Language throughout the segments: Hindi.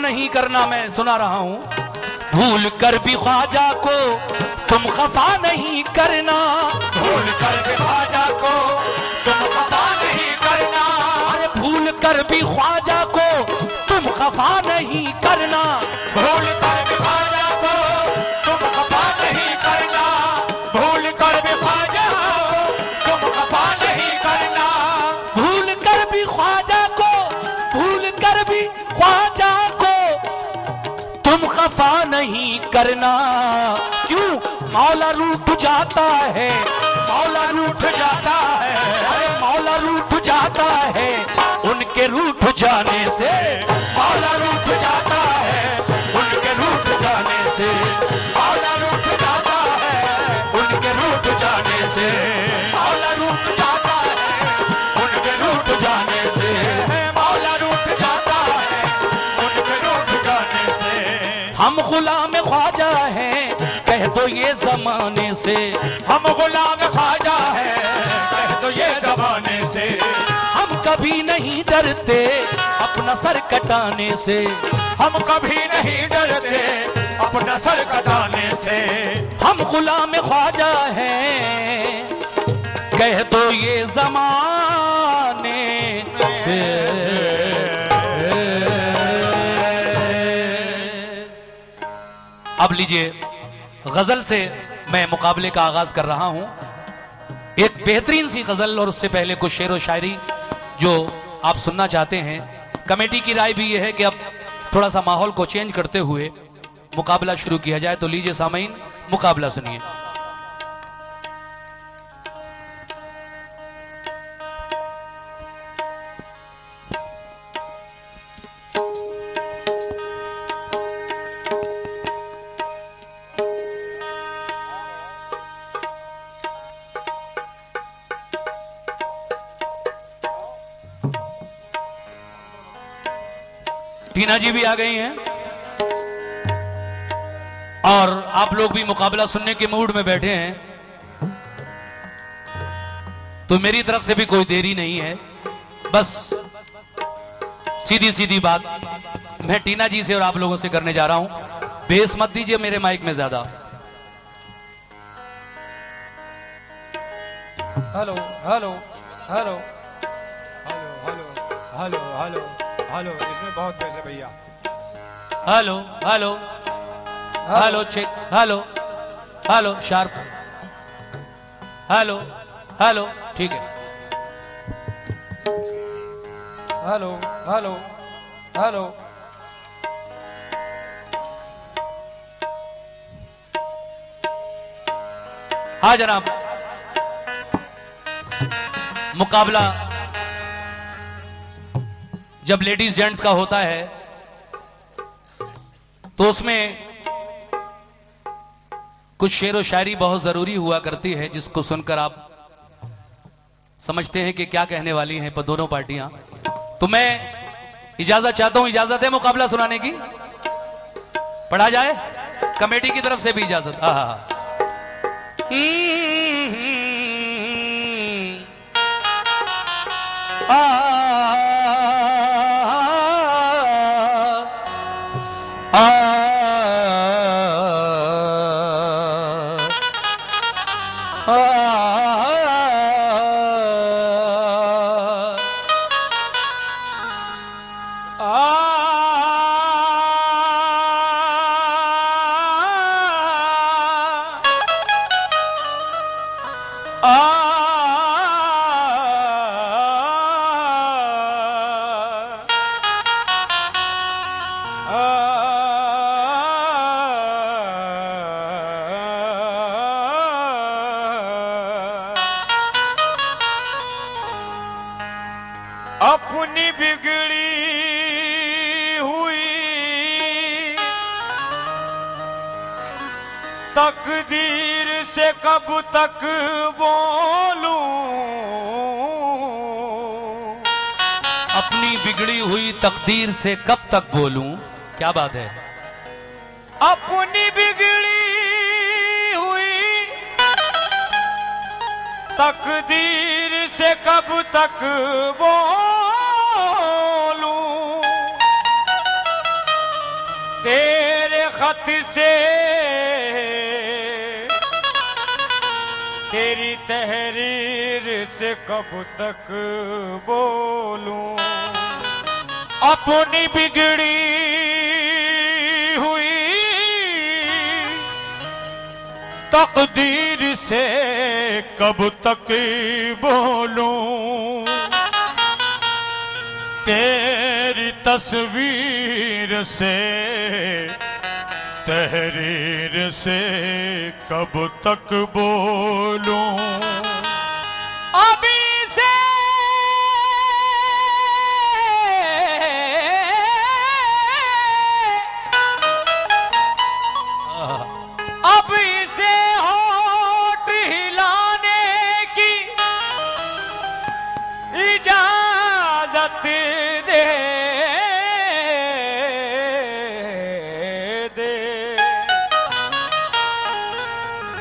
नहीं करना, मैं सुना रहा हूं। भूल कर भी ख्वाजा को तुम खफा नहीं करना, भूल कर भी ख्वाजा को तुम खफा नहीं करना, अरे भूल कर भी ख्वाजा को तुम खफा नहीं करना, भूल कर भी ख्वाजा को तुम खफा नहीं करना, भूल कर भी ख्वाजा को तुम खफा नहीं करना, भूल कर भी ख्वाजा को, भूल कर भी ख्वाजा को तुम खफा नहीं करना। क्यों? मौला रूठ जाता है, मौला रूठ जाता है, अरे मौला रूठ जाता है उनके रूठ जाने से, मौला रूठ जाता है उनके रूठ जाने से, मौला रूठ जाता है उनके रूठ जाने से, मौला रूठ जाता है उनके रूठ जाने से, मौला रूठ जाता है उनके रूठ जाने से। हम गुलाम ख्वाजा हैं कह दो ये जमाने से, हम गुलाम ख्वाजा है कह दो ये जमाने से, हम कभी नहीं डरते अपना सर कटाने से, हम कभी नहीं डरते अपना सर कटाने से, हम गुलाम ख्वाजा हैं कह दो ये जमाने से। अब लीजिए, गजल से मैं मुकाबले का आगाज कर रहा हूं। एक बेहतरीन सी गजल और उससे पहले कुछ शेर व शायरी जो आप सुनना चाहते हैं। कमेटी की राय भी यह है कि अब थोड़ा सा माहौल को चेंज करते हुए मुकाबला शुरू किया जाए। तो लीजिए सामीन, मुकाबला सुनिए। टीना जी भी आ गई हैं और आप लोग भी मुकाबला सुनने के मूड में बैठे हैं, तो मेरी तरफ से भी कोई देरी नहीं है। बस सीधी सीधी बात मैं टीना जी से और आप लोगों से करने जा रहा हूं। बेस मत दीजिए मेरे माइक में ज्यादा। Hello hello hello hello hello hello hello, इसमें बहुत पैसे भैया। Hello hello hello check, hello hello sharp, hello hello, ठीक है। हेलो हेलो हेलो, हाँ जनाब, मुकाबला जब लेडीज जेंट्स का होता है तो उसमें कुछ शेर व शायरी बहुत जरूरी हुआ करती है, जिसको सुनकर आप समझते हैं कि क्या कहने वाली हैं पर दोनों पार्टियां। तो मैं इजाजत चाहता हूं, इजाजत है मुकाबला सुनाने की? पढ़ा जाए? कमेटी की तरफ से भी इजाजत। अपनी बिगड़ी हुई तकदीर से कब तक बोलूं, अपनी बिगड़ी हुई तकदीर से कब तक बोलूं। क्या बात है। अपनी बिगड़ी हुई तकदीर से कब तक बोलूं, खत से तेरी तहरीर से कब तक बोलूं, अपनी बिगड़ी हुई तकदीर से कब तक बोलूं, तेरी तस्वीर से तहरीर से कब तक बोलूं, अभी से अभी से होठ हिलाने की इजाजत दे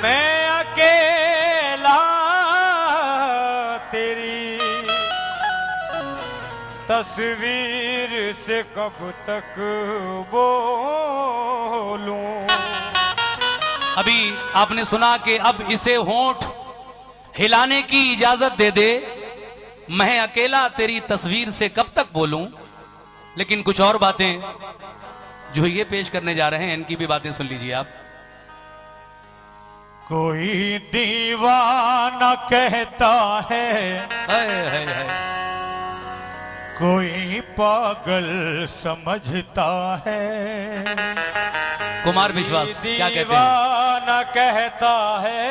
मैं अकेला तेरी तस्वीर से कब तक बोलूं। अभी आपने सुना कि अब इसे होंठ हिलाने की इजाजत दे दे, मैं अकेला तेरी तस्वीर से कब तक बोलूं। लेकिन कुछ और बातें जो ये पेश करने जा रहे हैं, इनकी भी बातें सुन लीजिए आप। कोई दीवाना कहता है, है। कोई पागल समझता है, कुमार विश्वास क्या कहते हैं? दीवाना कहता है,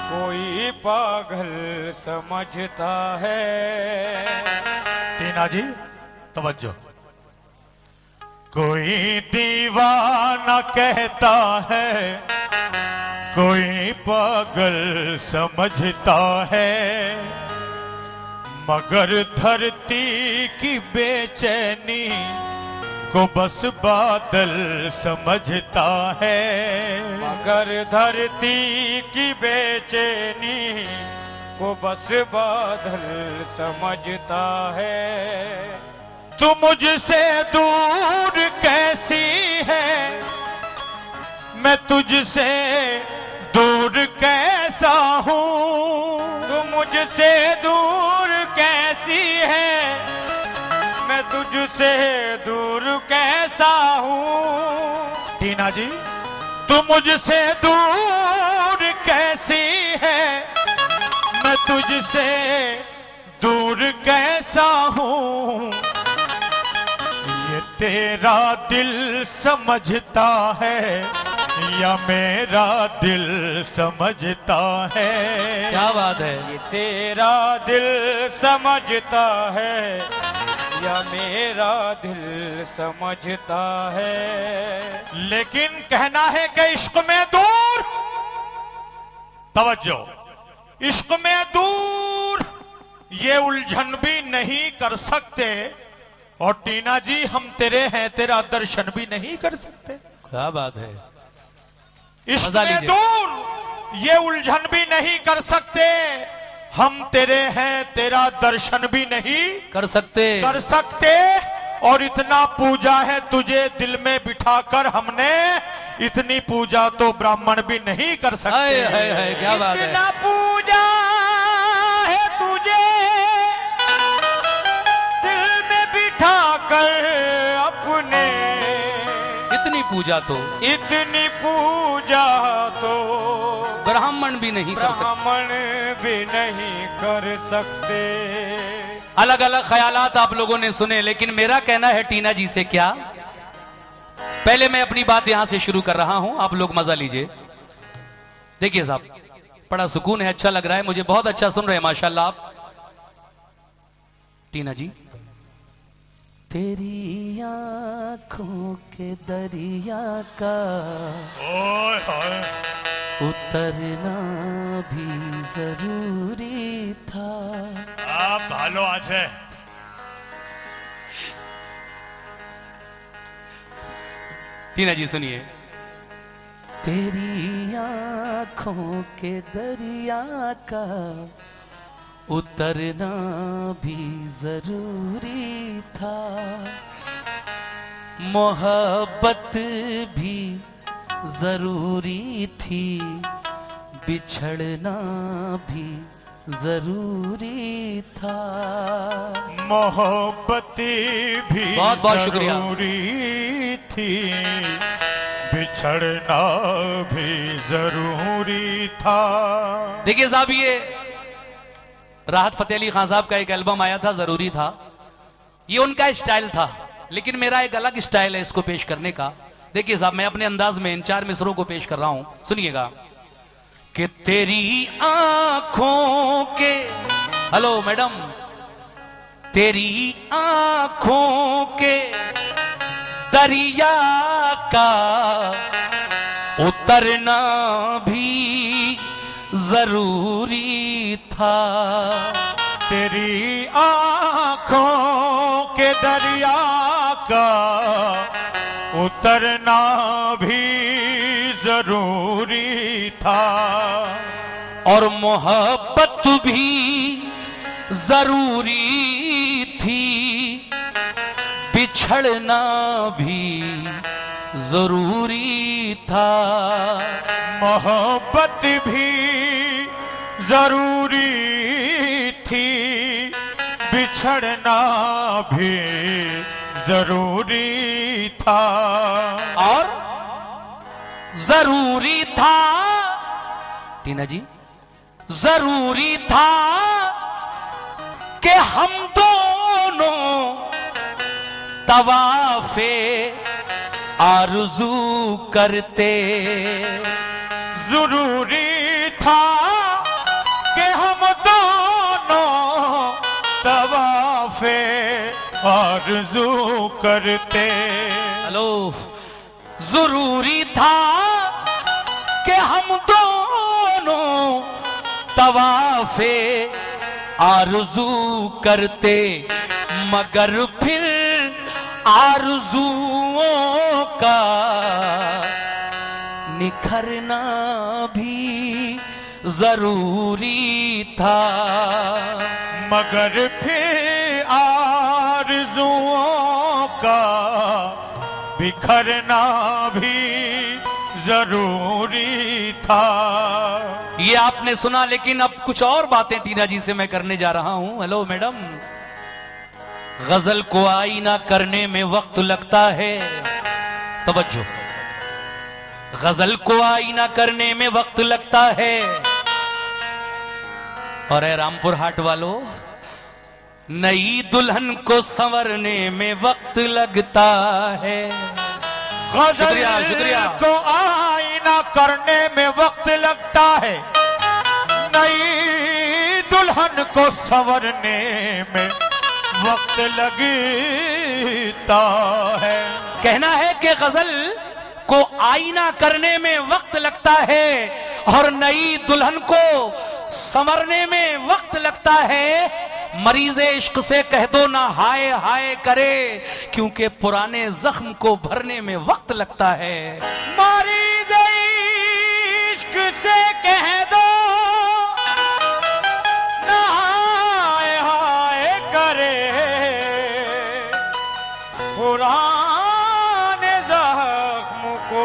कोई पागल समझता है। टीना जी तवज्जो। कोई दीवाना कहता है, कोई पागल समझता है, मगर धरती की बेचैनी को बस बादल समझता है, मगर धरती की बेचैनी को बस बादल समझता है। तू मुझसे दूर कैसी है, मैं तुझसे दूर कैसा हूँ, तू मुझसे दूर कैसी है, मैं तुझसे दूर कैसा हूँ। टीना जी तू मुझसे दूर कैसी है, मैं तुझसे दूर कैसा हूँ, ये तेरा दिल समझता है या मेरा दिल समझता है। क्या बात है। ये तेरा दिल समझता है या मेरा दिल समझता है। लेकिन कहना है कि इश्क में दूर, तवज्जो, इश्क में दूर ये उलझन भी नहीं कर सकते, और टीना जी हम तेरे हैं, तेरा दर्शन भी नहीं कर सकते। क्या बात है। इश्क में दूर ये उलझन भी नहीं कर सकते, हम तेरे हैं, तेरा दर्शन भी नहीं कर सकते। और इतना पूजा है तुझे दिल में बिठाकर हमने, इतनी पूजा तो ब्राह्मण भी नहीं कर सकते। है, क्या बात है। इतना पूजा है तुझे दिल में बिठाकर अपने, इतनी पूजा तो ब्राह्मण भी नहीं कर सकते। अलग अलग ख्यालात आप लोगों ने सुने, लेकिन मेरा कहना है टीना जी से क्या, पहले मैं अपनी बात यहां से शुरू कर रहा हूं, आप लोग मजा लीजिए। देखिए साहब, बड़ा सुकून है, अच्छा लग रहा है मुझे, बहुत अच्छा सुन रहे हैं माशाल्लाह आप। टीना जी, तेरी आंखों के दरिया का उतरना भी जरूरी था। आप भालो आज है। टीना जी सुनिए। तेरी आंखों के दरिया का उतरना भी जरूरी था, मोहब्बत भी जरूरी थी, बिछड़ना भी जरूरी था। मोहब्बत भी बहुत बहुत शुक्रिया। जरूरी थी, बिछड़ना भी जरूरी था। देखिए साहब, ये राहत फतेह अली खान साहब का एक एल्बम आया था, जरूरी था। ये उनका स्टाइल था, लेकिन मेरा एक अलग स्टाइल है इसको पेश करने का। देखिए साहब, मैं अपने अंदाज में इन 4 मिसरों को पेश कर रहा हूं, सुनिएगा। कि तेरी आंखों के, हेलो मैडम, तेरी आंखों के दरिया का उतरना भी जरूरी था। तेरी आंखों के दरिया का उतरना भी जरूरी था। और मोहब्बत भी जरूरी थी, बिछड़ना भी जरूरी था। मोहब्बत भी जरूरी थी, बिछड़ना भी जरूरी था। और जरूरी था, टीना जी, जरूरी था कि हम दोनों तवाफे आरज़ू करते। जरूरी था कि हम दोनों तवाफे आरज़ू करते। हेलो, जरूरी था कि हम दोनों तवाफे आरज़ू करते, मगर फिर आरज़ुओं का निखरना भी जरूरी था। मगर फिर आरज़ुओं का बिखरना भी जरूरी था। ये आपने सुना, लेकिन अब कुछ और बातें टीना जी से मैं करने जा रहा हूं। हेलो मैडम, गजल को आईना करने में वक्त लगता है, तवज्जो, गजल को आईना करने में वक्त लगता है। और है रामपुर हाट वालों, नई दुल्हन को संवरने में वक्त लगता है। शुक्रिया शुक्रिया। को आईना करने में वक्त लगता है, नई दुल्हन को संवरने में वक्त लगता है। कहना है कि गजल को आईना करने में वक्त लगता है और नई दुल्हन को संवरने में वक्त लगता है। मरीज़े इश्क से कह दो ना हाय हाय करे, क्योंकि पुराने जख्म को भरने में वक्त लगता है। मरीज़े इश्क से कह दो ना हाय हाय करे, पुराने जख्म को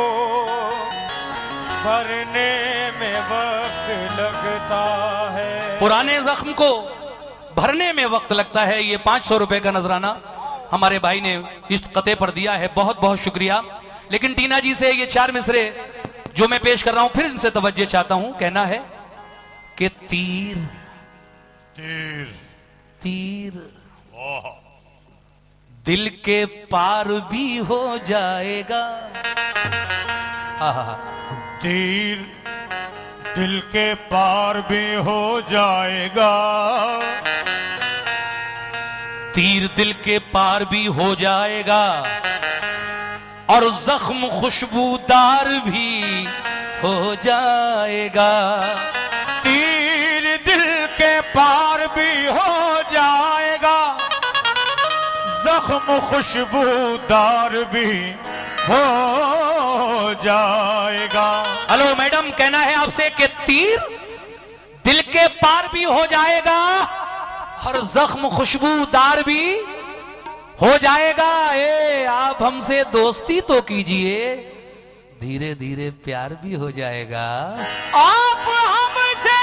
भरने में वक्त लगता है। पुराने जख्म को भरने में वक्त लगता है। ये 500 रुपए का नजराना हमारे भाई ने इस कते पर दिया है, बहुत बहुत शुक्रिया। लेकिन टीना जी से ये 4 मिसरे जो मैं पेश कर रहा हूं, फिर इनसे तवज्जो चाहता हूं। कहना है कि तीर तीर तीर दिल के पार भी हो जाएगा। तीर दिल के पार भी हो जाएगा। तीर दिल के पार भी हो जाएगा और जख्म खुशबूदार भी हो जाएगा। तीर दिल के पार भी हो जाएगा, जख्म खुशबूदार भी हो जाएगा। हेलो मैडम, कहना है आपसे कि तीर दिल के पार भी हो जाएगा और जख्म खुशबूदार भी हो जाएगा। आप हमसे दोस्ती तो कीजिए, धीरे धीरे प्यार भी हो जाएगा। आप हमसे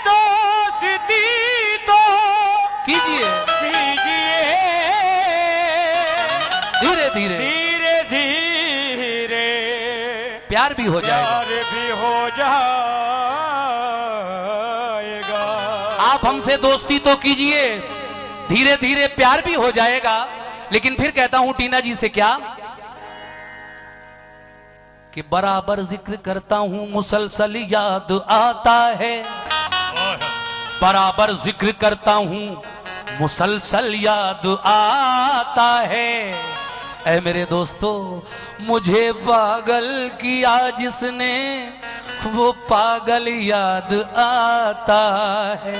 दोस्ती तो कीजिए, धीरे धीरे धीरे धीरे प्यार भी हो जाएगा। प्यार भी हो जाएगा। आप हमसे दोस्ती तो कीजिए, धीरे धीरे प्यार भी हो जाएगा। लेकिन फिर कहता हूं टीना जी से क्या कि बराबर जिक्र करता हूं मुसलसल याद आता है, बराबर जिक्र करता हूं मुसलसल याद आता है। ऐ मेरे दोस्तों, मुझे पागल किया जिसने वो पागल याद आता है।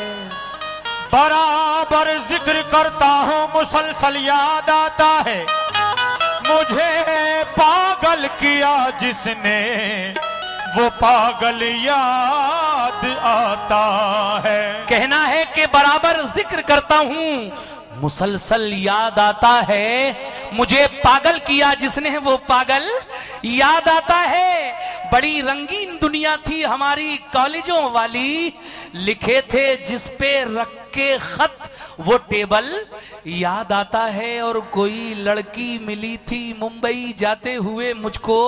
बराबर जिक्र करता हूँ मुसलसल याद आता है, मुझे पागल किया जिसने वो पागल याद आता है। कहना है कि बराबर जिक्र करता हूं मुसलसल याद आता है, मुझे पागल किया जिसने वो पागल याद आता है। बड़ी रंगीन दुनिया थी हमारी कॉलेजों वाली, लिखे थे जिस पे रख के खत वो टेबल याद आता है। और कोई लड़की मिली थी मुंबई जाते हुए मुझको,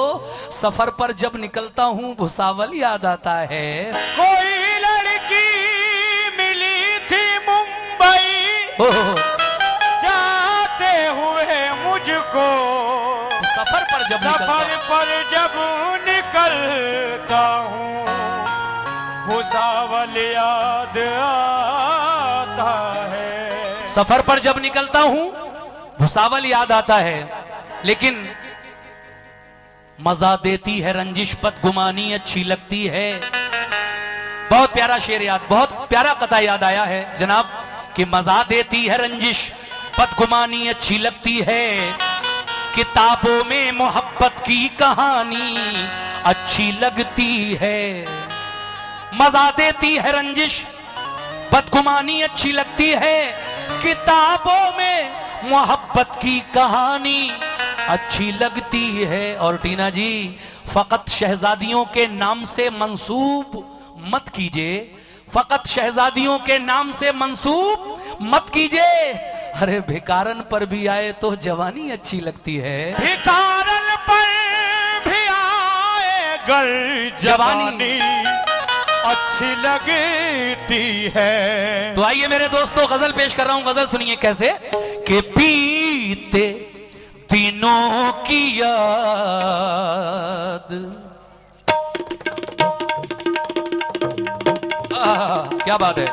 सफर पर जब निकलता हूँ भुसावल याद आता है। कोई लड़की मिली थी मुंबई जाते हुए मुझको, सफर पर जब निकलता हूँ भुसावल याद आता है। सफर पर जब निकलता हूं भुसावल याद आता है। लेकिन मजा देती है रंजिश बदगुमानी अच्छी लगती है। बहुत प्यारा शेर याद, बहुत प्यारा कथा याद आया है जनाब कि मजा देती है रंजिश बदगुमानी अच्छी लगती है, किताबों में मोहब्बत की कहानी अच्छी लगती है। मजा देती है रंजिश बदगुमानी अच्छी लगती है, किताबों में मोहब्बत की कहानी अच्छी लगती है। और टीना जी, फकत शहजादियों के नाम से मंसूब मत कीजिए, फकत शहजादियों के नाम से मंसूब मत कीजिए। अरे भिकारन पर भी आए तो जवानी अच्छी लगती है, भिकारन पर भी आए गर जवानी अच्छी लगती है। तो आइए मेरे दोस्तों, गजल पेश कर रहा हूं, गजल सुनिए कैसे कि बीते दिनों की याद। क्या बात है।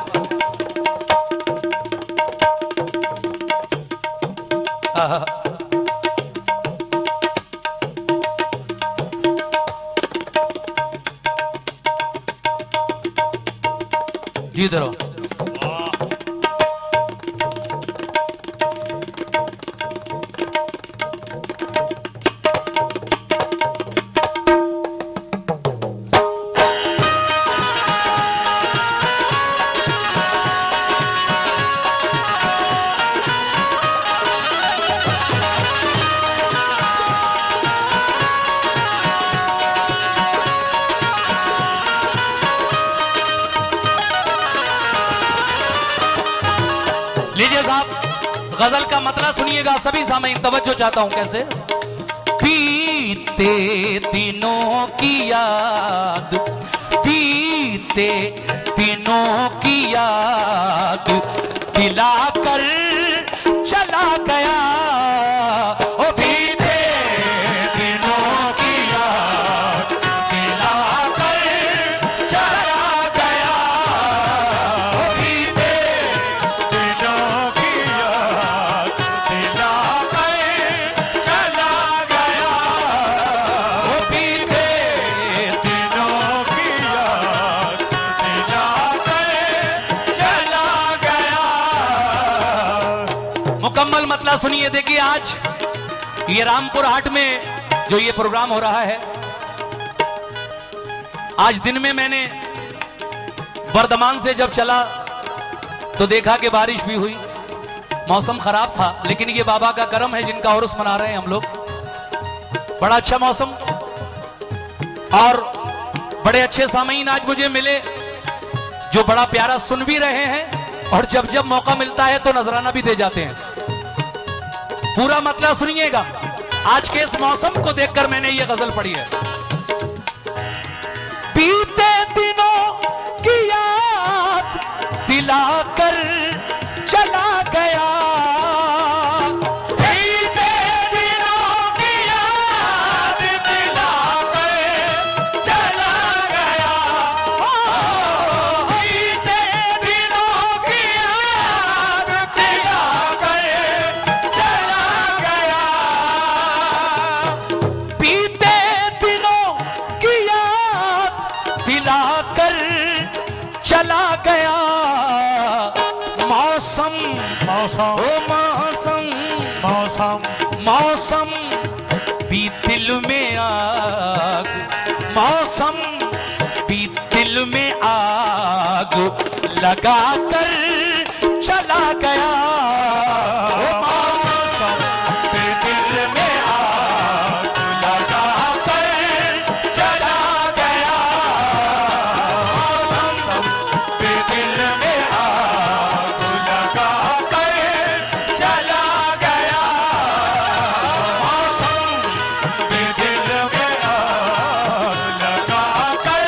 जी इधर आओ। गजल का मतलब सुनिएगा सभी सामईन, तवज्जो चाहता हूं कैसे। बीते दिनों की याद, बीते दिनों की याद दिलाकर चला गया। ओ बीते दिनों की याद दिलाकर चला गया। ओ बीते दिनों की याद दिलाकर चला गया। ओ बीते दिनों की याद दिलाकर चला गया। मुकम्मल मतलब सुनिए। देखिए आज ये रामपुर हाट में जो ये प्रोग्राम हो रहा है, आज दिन में मैंने वर्धमान से जब चला तो देखा कि बारिश भी हुई, मौसम खराब था, लेकिन ये बाबा का करम है जिनका उर्स मना रहे हैं हम लोग। बड़ा अच्छा मौसम और बड़े अच्छे सामीन आज मुझे मिले जो बड़ा प्यारा सुन भी रहे हैं और जब जब मौका मिलता है तो नजराना भी दे जाते हैं। पूरा मतलब सुनिएगा। आज के इस मौसम को देखकर मैंने ये गजल पढ़ी है। बीते दिनों की याद दिलाकर चला गया, बीते दिनों की याद दिलाकर चला गया, बीते दिनों की याद दिलाकर चला गया, बीते दिनों की याद दिलाकर चला गया। मौसम मौसम ओ मौसम मौसम मौसम भी दिल में आग, मौसम भी दिल में आग लगा कर चला गया। मौसम भी दिल में आग लगा कर चला गया, मौसम भी दिल में आग लगा कर चला गया, मौसम भी दिल में आग लगा कर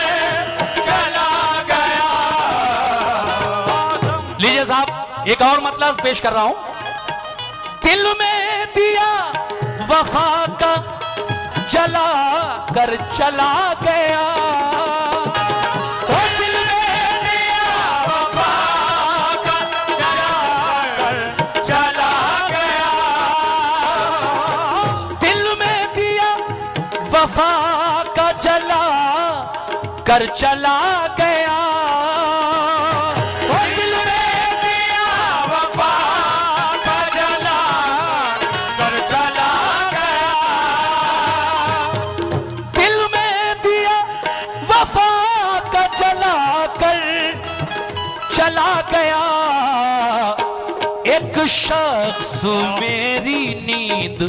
चला गया। लीजिए साहब, एक और मतलब पेश कर रहा हूं। दिल में दिया वफा का जला कर चला गया, ओ दिल में दिया वफा का जला कर चला गया, दिल में दिया वफा का जला कर चला गया। ओ दिल में दिया वफा का जला कर चला गया, दिल में दिया वफा का जला कर चला गया। एक शख्स मेरी नींद